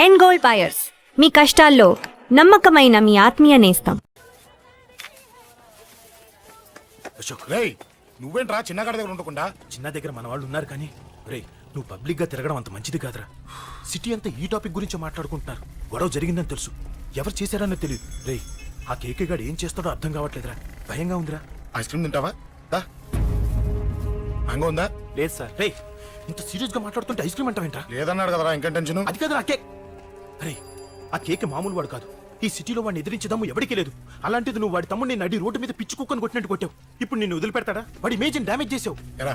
And gold buyers, మీ కష్టాల్లో నమ్మకమైన మీ ఆత్మీయ నేస్తం. అశోక్ రేయ్, నువ్వేంట్రా చిన్నగాడి దగ్గర ఉండకుండా? చిన్న దగ్గర మన వాళ్ళు ఉన్నారు కానీ రే, నువ్వు పబ్లిక్ గా తిరగడం అంత మంచిది కాదురా. సిటీ అంతా ఈ టాపిక్ గురించి మాట్లాడుకుంటున్నారు. గొడవ జరిగిందని తెలుసు, ఎవరు చేశారన్నో తెలియదు. రే, ఆ కేకే గాడు ఏం చేస్తాడో అర్థం కావట్లేదురా, భయంగా ఉందిరా. ఐస్ క్రీమ్ తింటావా? మ్యాంగో ఉందా? లేదు సార్. రే, ఇంత సీరియస్ గా మాట్లాడుతుంటే ఐస్ క్రీమ్ అంటావేంట్రా? లేదన్నాడు కదరా, ఇంకా టెన్షన్. అది కాదు ఆ కేక్. అరే, ఆ కేక్ మామూలు వాడు కాదు. ఈ సిటీలో వాడిని ఎదిరించదమ్ము ఎవరికీ లేదు. అలాంటిది నువ్వు వాడి తమ్ముడిని నడి రోడ్డు మీద పిచ్చి కుక్కను కొట్టినట్టు కొట్టావు. ఇప్పుడు నిన్ను వదిలిపెడతాడా? వాడి ఇమేజ్ డ్యామేజ్ చేసావు. ఎరా,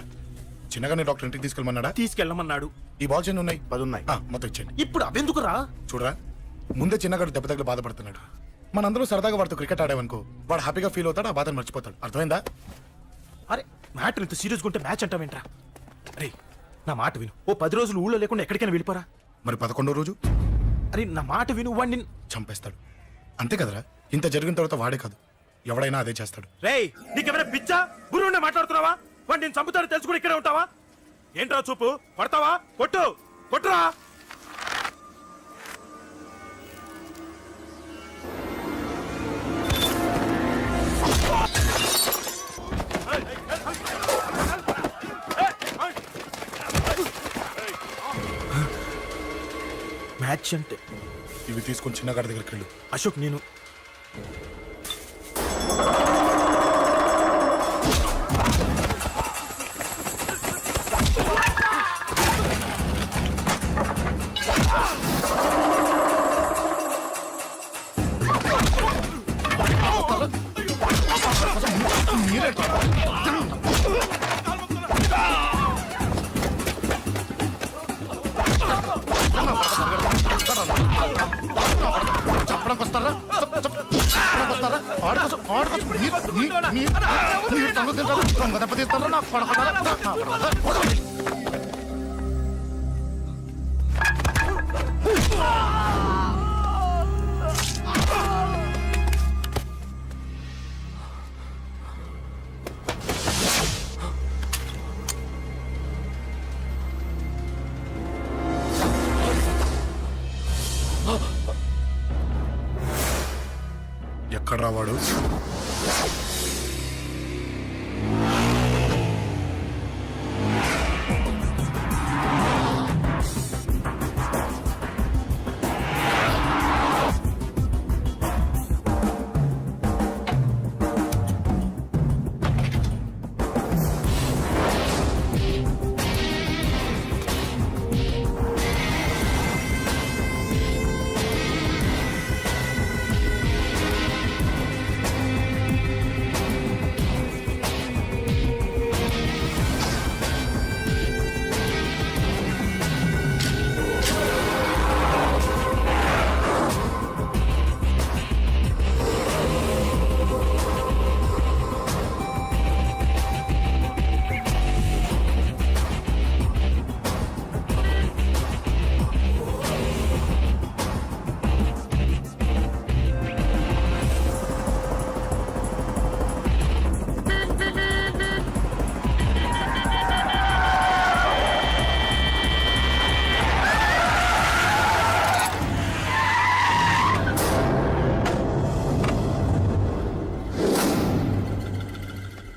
చిన్నగానే డాక్టర్ ఇంటికి తీసుకెళ్ళమన్నాడా? తీసుకెళ్ళమన్నాడు. ఈ బాల్స్ ఎన్ని ఉన్నాయి? 10 ఉన్నాయి. మొత్తం ఇచ్చేయండి. ఇప్పుడు అవెందుకురా? చూడరా, ముందే చిన్నగాడు దెబ్బ తగిలి బాధపడుతున్నాడు. మనందరూ సరదాగా వాడితో క్రికెట్ ఆడామనుకో, వాడు హ్యాపీగా ఫీల్ అవుతాడు, ఆ బాధను మర్చిపోతాడు. అర్థమైందా? అరే, మ్యాటర్ ఇంత సీరియస్గా ఉంటే మ్యాచ్ అంటావేంట్రా? అరే, నా మాట విను. ఓ 10 రోజులు ఊళ్ళో లేకుండా ఎక్కడికైనా వెళ్ళిపోరా. మరి 11వ రోజు? అరే, నా మాట విను. వాడిని చంపేస్తాడు. అంతే కదరా, ఇంత జరిగిన తర్వాత వాడే కాదు, ఎవడైనా అదే చేస్తాడు. రేయ్, నీకెవరైనా పిచ్చా? గురువునే మాట్లాడుతున్నావా? వాడిని నేను చంపుతాడు తెలుసుకుని ఇక్కడే ఉంటావా? ఏంట్రా చూపు? కొడతావా? కొట్టు, కొట్టురా. మ్యాచ్ అంటే ఇవి తీసుకొని చిన్నగాడి దగ్గరికి వెళ్ళు. అశోక్, నేను ఎక్కడ రావాడు?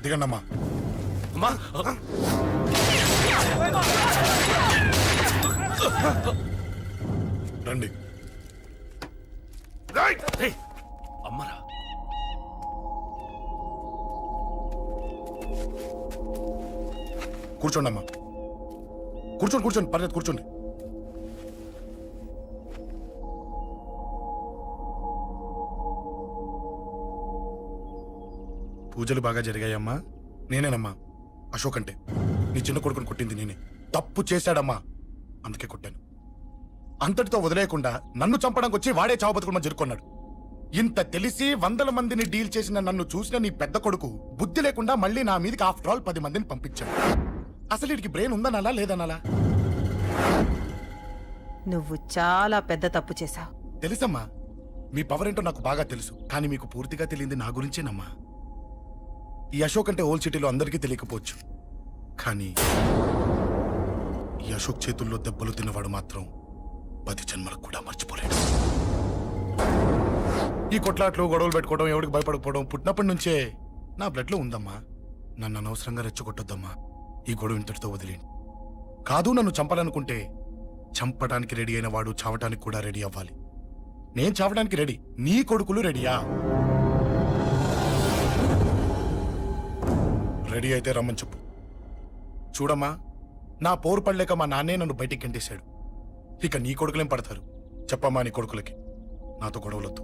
దిగండమ్మా. రండి. అమ్మరా, కూర్చోండి అమ్మా. కూర్చోండి కూర్చోండి, పర్లేదు కూర్చోండి. పూజలు బాగా జరిగాయమ్మా? నేనేనమ్మా, అశోక్ అంటే. నీ చిన్న కొడుకుని కొట్టింది నేనే. తప్పు చేశాడమ్మా, అందుకే కొట్టాను. అంతటితో వదిలేయకుండా నన్ను చంపడానికి వచ్చి వాడే చావు బతుకుమని జరుకున్నాడు. ఇంత తెలిసి 100 మందిని డీల్ చేసిన నన్ను చూసిన నీ పెద్ద కొడుకు బుద్ధి లేకుండా మళ్ళీ నా మీదకి ఆఫ్టర్ ఆల్ 10 మందిని పంపించాడు. అసలు వీడికి బ్రెయిన్ ఉందనాలా లేదనాలా? నువ్వు చాలా పెద్ద తప్పు చేశావు. తెలుసమ్మా, మీ పవర్ ఏంటో నాకు బాగా తెలుసు. కానీ మీకు పూర్తిగా తెలియంది నా గురించేనమ్మా. ఈ అశోక్ అంటే ఓల్డ్ సిటీలో అందరికీ తెలియకపోవచ్చు, కానీ ఈ అశోక్ చేతుల్లో దెబ్బలు తిన్నవాడు మాత్రం 10 జన్మలకు కూడా మర్చిపోలేడు. ఈ కొట్లాట్లు గొడవలు పెట్టుకోవడం, ఎవరికి భయపడకపోవడం పుట్టినప్పటి నుంచే నా బ్లడ్ లో ఉందమ్మా. నన్ను అనవసరంగా రెచ్చగొట్టొద్దమ్మా. ఈ గొడవ ఇంతటితో వదిలేండి. కాదు, నన్ను చంపాలనుకుంటే చంపడానికి రెడీ అయిన వాడు చావటానికి కూడా రెడీ అవ్వాలి. నేను చావడానికి రెడీ, నీ కొడుకులు రెడీయా? రెడీ అయితే రమ్మని చెప్పు. చూడమ్మా, నా పోరు పడలేక మా నాన్నే నన్ను బయటికి గెంటేశాడు. ఇక నీ కొడుకులేం పడతారు? చెప్పమ్మా నీ కొడుకులకి నాతో గొడవలొద్దు,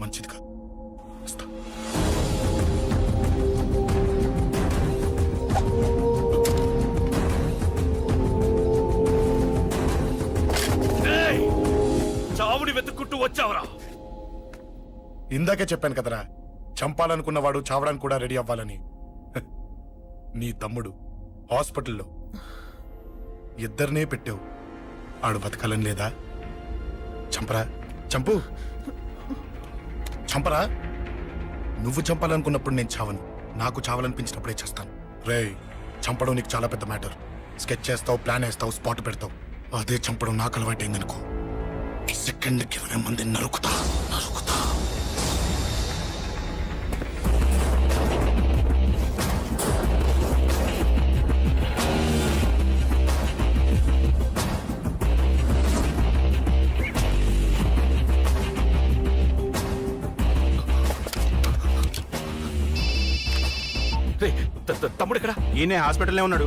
మంచిది కాదు. వస్తా. చావుని వెతుక్కుంటూ వచ్చావరా? ఇందాకే చెప్పాను కదరా, చంపాలనుకున్నవాడు చావడానికి కూడా రెడీ అవ్వాలని. నీ తమ్ముడు హాస్పిటల్లో ఇద్దరినే పెట్టావు. ఆడు బతకాలని లేదా? చంపరా, చంపు, చంపరా. నువ్వు చంపాలనుకున్నప్పుడు నేను చావను, నాకు చావాలనిపించినప్పుడే చేస్తాను. రేయ్, చంపడం నీకు చాలా పెద్ద మ్యాటర్. స్కెచ్ చేస్తావు, ప్లాన్ వేస్తావు, స్పాట్ పెడతావు. అదే చంపడం నాకు అలవాటైందనుకో, సెకండ్కి 20 మంది నరుకుతా. తమ్ముడు ఇక్కడ? ఈయనే హాస్పిటల్లో ఉన్నాడు.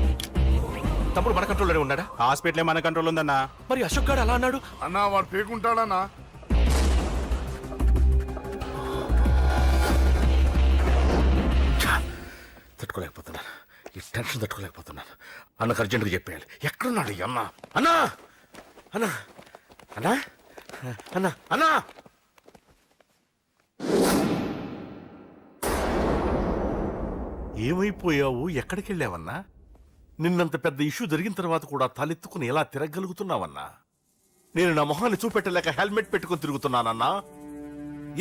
తమ్ముడు మన కంట్రోల్లోనే ఉన్నాడా? హాస్పిటలే మన కంట్రోల్ ఉందన్నా. మరి అశోక్ గారు అలా అన్నాడు. అన్నా వాడు పేకుంటాడన్నా. తట్టుకోలేకపోతున్నాను, ఈ టెన్షన్ తట్టుకోలేకపోతున్నాను. అన్నకు అర్జెంటుగా చెప్పేయాలి. ఎక్కడున్నాడు ఈ అన్న? అన్నా, అన్నా, అన్నా, అన్నా, అన్నా. ఏమైపోయావు? ఎక్కడికి వెళ్ళావన్నా? నిన్నంత పెద్ద ఇష్యూ జరిగిన తర్వాత కూడా తలెత్తుకుని ఎలా తిరగలుగుతున్నావన్నా? నేను నా మొహాన్ని చూపెట్టలేక హెల్మెట్ పెట్టుకుని తిరుగుతున్నానన్నా.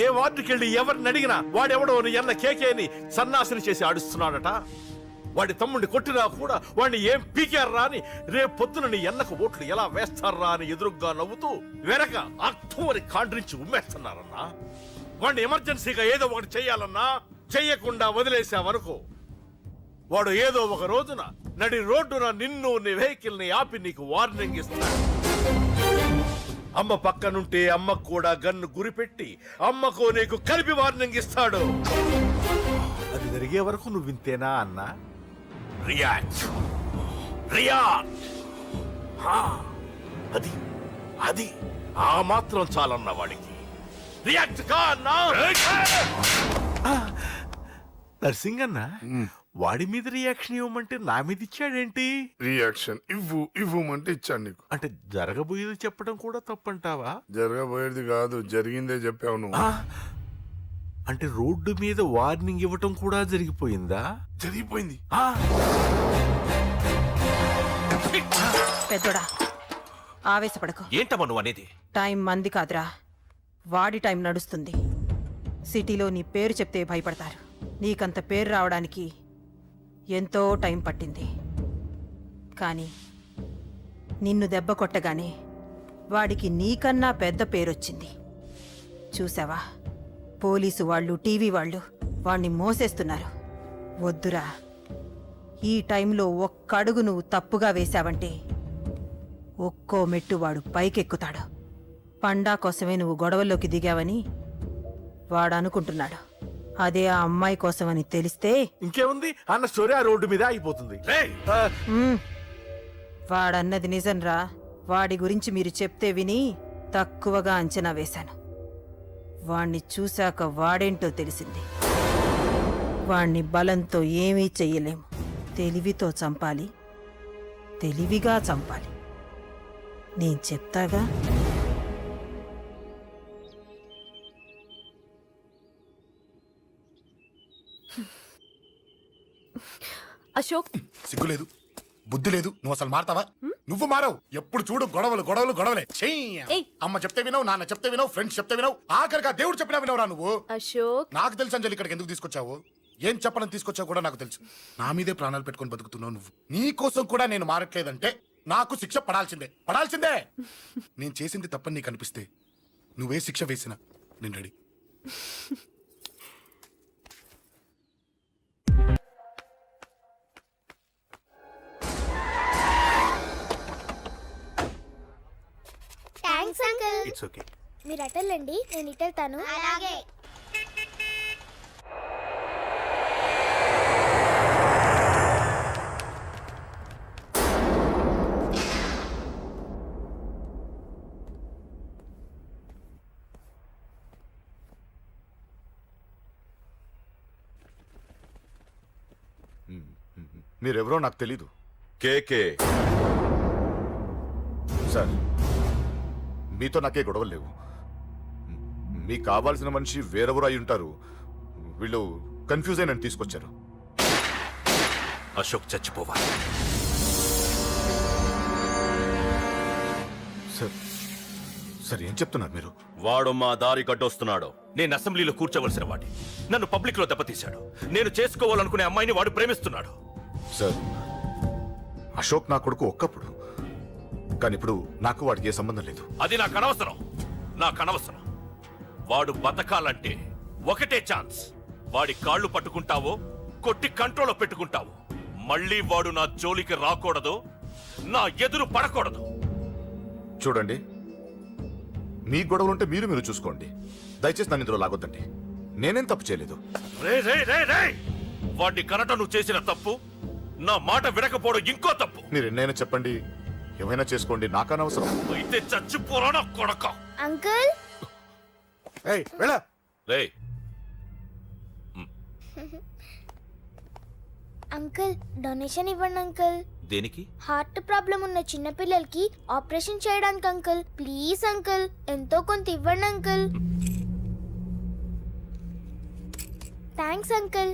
ఏ వార్డుకి వెళ్ళి ఎవరిని అడిగినా వాడెవడో నీ అన్న కేకేని సన్నాసిని చేసి ఆడిస్తున్నాడట. వాడి తమ్ముడిని కొట్టినా కూడా వాడిని ఏం పీకారా అని రేపు పొద్దున నీ అన్నకు ఓట్లు ఎలా వేస్తారా అని ఎదురుగ్గా నవ్వుతూ వెనక అర్థమని కాండ్రించి ఉమ్మేస్తున్నారన్నా. వాడిని ఎమర్జెన్సీగా ఏదో ఒకటి చెయ్యాలన్నా. చెయ్యకుండా వదిలేసావనుకో, వాడు ఏదో ఒక రోజున నడి రోడ్డున నిన్ను నీ వెహికల్ ని ఆపి నీకు వార్నింగ్ ఇస్తాడు. అమ్మ పక్కనుంటే అమ్మకు కూడా గన్ను గురిపెట్టి అమ్మకు నీకు కలిపి వార్నింగ్ ఇస్తాడు. అది జరిగే వరకు నువ్వు వింతేనా అన్నా? React, react. అది అది ఆ మాత్రం చాలన్న వాడికి. రియాక్ట్ కా అన్నా. నర్సింగ్ అన్న, వాడి మీద రియాక్షన్ ఇవ్వమంటే నా మీద ఇచ్చాడేంటి? రియాక్షన్ ఇవ్వమంటే ఇచ్చాను నీకు. అంటే జరగబోయేది చెప్పడం కూడా తప్పంటావా? జరగబోయేది కాదు, జరిగిందే చెప్పావు నువ్వు. అంటే రోడ్డు మీద వార్నింగ్ ఇవ్వటం కూడా జరిగిపోయిందా? జరిగిపోయింది. పెద్దోడా, ఆవేశపడకు. ఏంటమ్మా నువ్వు అనేది? టైం మంది కాదురా, వాడి టైం నడుస్తుంది. సిటీలో నీ పేరు చెప్తే భయపడతారు. నీకంత పేరు రావడానికి ఎంతో టైం పట్టింది. కానీ నిన్ను దెబ్బ కొట్టగానే వాడికి నీకన్నా పెద్ద పేరొచ్చింది. చూసావా, పోలీసు వాళ్ళు, టీవీ వాళ్ళు వాణ్ణి మోసేస్తున్నారు. వద్దురా, ఈ టైంలో ఒక్కడుగు నువ్వు తప్పుగా వేశావంటే ఒక్కో మెట్టు వాడు పైకెక్కుతాడు. పండా కోసమే నువ్వు గొడవల్లోకి దిగావని వాడు అనుకుంటున్నాడు. అదే ఆ అమ్మాయి కోసమని తెలిస్తే ఇంకేముంది, అన్న స్టోరీ ఆ రోడ్డు మీద అయిపోతుంది. వాడన్నది నిజంరా. వాడి గురించి మీరు చెప్తే విని తక్కువగా అంచనా వేశాను. వాణ్ణి చూశాక వాడేంటో తెలిసింది. వాణ్ణి బలంతో ఏమీ చెయ్యలేము. తెలివితో చంపాలి, తెలివిగా చంపాలి. నేను చెప్తాగా. అశోక్, సిగ్గులేదు, బుద్ధి లేదు. నువ్వు అసలు మారతావా? నువ్వు మారవు. ఎప్పుడు చూడు గొడవలు గొడవలు గొడవలే. ఏయ్. అమ్మ చెప్తే వినవు, నాన్న చెప్తే వినవు, ఫ్రెండ్స్ చెప్తే వినవు, ఆఖరిగా దేవుడు చెప్పినా వినవురా నువ్వు. అశోక్, నాకు తెలుసు అంజలి ఇక్కడికి ఎందుకు తీసుకొచ్చావు, ఏం చెప్పడం తీసుకొచ్చావు కూడా నాకు తెలుసు. నా మీదే ప్రాణాలు పెట్టుకొని బతుకుతున్నావు నువ్వు. నీ కోసం కూడా నేను మారట్లేదంటే నాకు శిక్ష పడాల్సిందే పడాల్సిందే. నేను చేసింది తప్పని నీకు అనిపిస్తే నువ్వే శిక్ష వేసినా నేను ready. Thanks uncle. It's okay. మీరు అటెళ్ళండి, నేను ఇటెళ్తాను. అలాగే. మీరెవరో నాకు తెలీదు. కేకే సార్, మీతో నాకే గొడవలు లేవు. మీకు కావాల్సిన మనిషి వేరెవరో అయి ఉంటారు. వీళ్ళు కన్ఫ్యూజ్ అయి నన్ను తీసుకొచ్చారు. అశోక్ చచ్చిపోవాలి. సార్ సార్ ఏం చెప్తున్నారు మీరు? వాడు మా దారి గడ్డొస్తున్నాడు. నేను అసెంబ్లీలో కూర్చోవలసిన వాడి నన్ను పబ్లిక్ లో దెబ్బతీశాడు. నేను చేసుకోవాలనుకునే అమ్మాయిని వాడు ప్రేమిస్తున్నాడు. సార్, అశోక్ నా కొడుకు ఒక్కప్పుడు, కానీ ఇప్పుడు నాకు వాడికి ఏ సంబంధం లేదు. అది నాకు అనవసరం. నాకు అనవసరం. వాడు బతకాలంటే ఒకటే ఛాన్స్. వాడి కాళ్ళు పట్టుకుంటావో కొట్టి కంట్రోల్లో పెట్టుకుంటావో. మళ్ళీ వాడు నా జోలికి రాకూడదు, నా ఎదురు పడకూడదు. చూడండి, మీ గొడవలుంటే మీరు చూసుకోండి. దయచేసి నన్ను ఇందులో లాగొద్దండి. నేనేం తప్పు చేయలేదు. రే రే రే రే వాడిని కనట నువ్వు చేసిన తప్పు, నా మాట వినకపోవడం ఇంకో తప్పు. మీరు ఎన్నైనా చెప్పండి, ఏమైనా చేసుకోండి, నాకనవసరం. అయితే చచ్చిపోరా నా కొడక. అంకుల్. ఏయ్ వెళ్ళ. రే అంకుల్, డొనేషన్ ఇవ్వండి అంకుల్. దేనికి? హార్ట్ ప్రాబ్లం ఉన్న చిన్న పిల్లలకి ఆపరేషన్ చేయడానికి అంకుల్. ప్లీజ్ అంకుల్, ఎంతో కొంత ఇవ్వండి అంకుల్. Thanks uncle.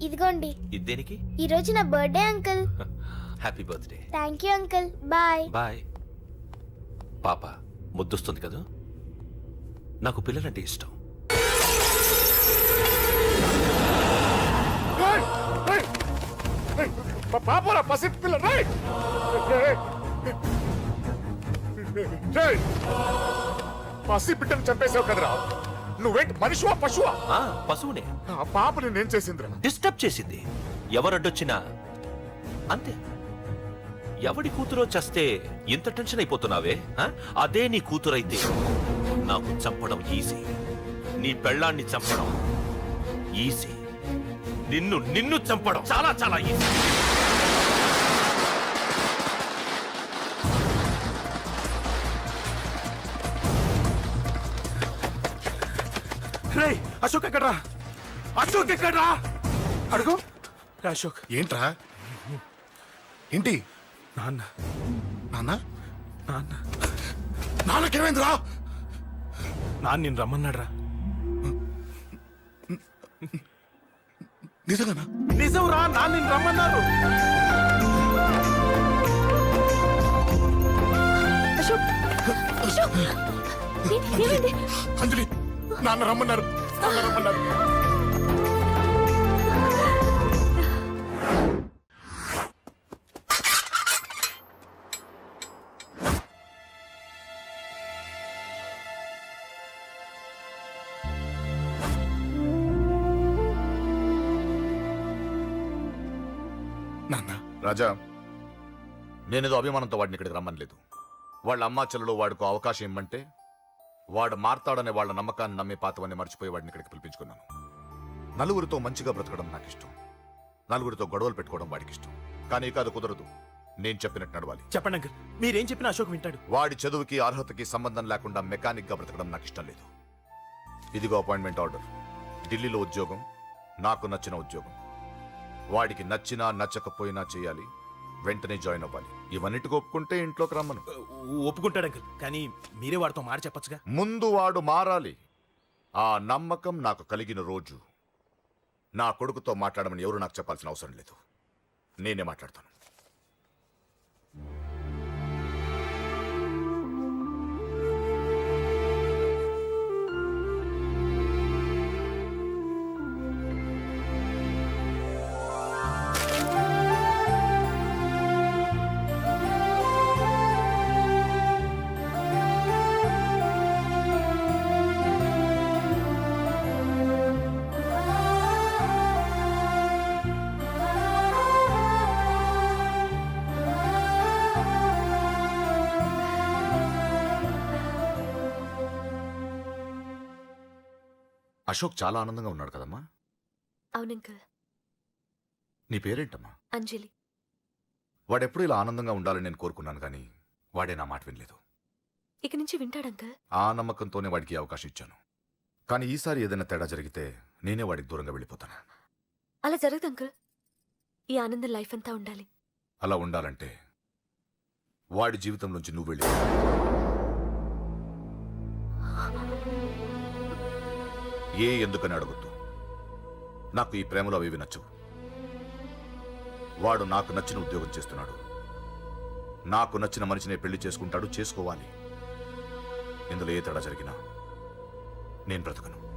ఇదిగోండి. ఇది దేనికి? ఈ రోజు నా birthday uncle. Happy birthday. Thank you uncle. Bye. Bye. పాప ముద్దొస్తుంది కదా, నాకు పిల్లలంటే ఇష్టం. పాపరా పసి పిల్ల. పసి బిడ్డను చంపేసావు కదరా. నువ్వేంటి మనిషివా పశువా? పశువునే. ఆ పాపని నేను చేసిందిరా. డిస్టర్బ్ చేసింది. ఎవరడ్డొచ్చినా అంతే. ఎవడి కూతురో చస్తే ఇంత టెన్షన్ అయిపోతున్నావే? అదే నీ కూతురైతే నాకు చంపడం ఈజీ. నీ పెళ్ళాన్ని చంపడం ఈజీ. నిన్ను చంపడం చాలా చాలా ఈజీ. రే అశోక్ ఎక్కడ్రా? అశోక్ ఎక్కడ్రా? అడుగు. రే అశోక్. ఏంట్రా? ఏంటి? నాన్న నాన్న నాన్న నాన్నకేమైందిరా? నాన్న నిన్ను రమ్మన్నాడ్రా. నిజంగానా? నిజం రా, నాన్న నిన్ను రమ్మన్నారు. అశోక్, అశోక్, ఏమైంది? అంజలి, నాన్న రమ్మన్నారు. నాన్న రమ్మన్నారు. నాన్న, రాజా, నేనేదో అభిమానంతో వాడిని ఇక్కడికి రమ్మనలేదు. వాళ్ళ అమ్మా చెల్లెలు వాడికి అవకాశం ఇమ్మంటే వాడు మారతాడనే వాళ్ళ నమ్మకాన్ని నమ్మి పాతవన్నీ మర్చిపోయి వాడిని ఇక్కడికి పిలిపించుకున్నాను. నలుగురితో మంచిగా బ్రతకడం నాకు ఇష్టం. నలుగురితో గొడవలు పెట్టుకోవడం వాడికి ఇష్టం. కానీ ఇక అది కుదరదు. నేను చెప్పినట్టు నడవాలి. చెప్పండి అంకుల్, మీరేం చెప్పినా అశోక్ వింటాడు. వాడి చదువుకి అర్హతకి సంబంధం లేకుండా మెకానిక్ గా బ్రతకడం నాకు ఇష్టం లేదు. ఇదిగో అపాయింట్మెంట్ ఆర్డర్. ఢిల్లీలో ఉద్యోగం, నాకు నచ్చిన ఉద్యోగం. వాడికి నచ్చినా నచ్చకపోయినా చేయాలి. వెంటనే జాయిన్ అవ్వాలి. ఇవన్నిటికి ఒప్పుకుంటే ఇంట్లోకి రమ్మను. ఒప్పుకుంటాడు అంకుల్, కానీ మీరే వాడితో మాట చెప్పొచ్చుగా. ముందు వాడు మారాలి. ఆ నమ్మకం నాకు కలిగిన రోజు నా కొడుకుతో మాట్లాడమని ఎవరు నాకు చెప్పాల్సిన అవసరం లేదు. నేనే మాట్లాడతాను. అశోక్ చాలా ఆనందంగా ఉన్నాడు కదమ్మా. అవునంకల్. నీ పేరేంటమ్మా? అంజలి. వాడెప్పుడు ఇలా ఆనందంగా ఉండాలని నేను కోరుకున్నాను, కానీ వాడే నా మాట వినలేదు. ఇక నుంచి వింటాడంకల్. ఆ నమ్మకంతోనే వాడికి ఈ అవకాశం ఇచ్చాను. కానీ ఈసారి ఏదైనా తేడా జరిగితే నేనే వాడికి దూరంగా వెళ్ళిపోతాను. అలా జరగదు అంకల్. ఈ ఆనందం లైఫ్ అంతా ఉండాలి. అలా ఉండాలంటే వాడి జీవితం నుంచి నువ్వు వెళ్ళి ఎందుకని అడగొద్దు. నాకు ఈ ప్రేమలో అవి నచ్చవు. వాడు నాకు నచ్చిన ఉద్యోగం చేస్తున్నాడు. నాకు నచ్చిన మనిషినే పెళ్లి చేసుకుంటాడు, చేసుకోవాలి. ఇందులో ఏ తేడా జరిగినా నేను బ్రతకను.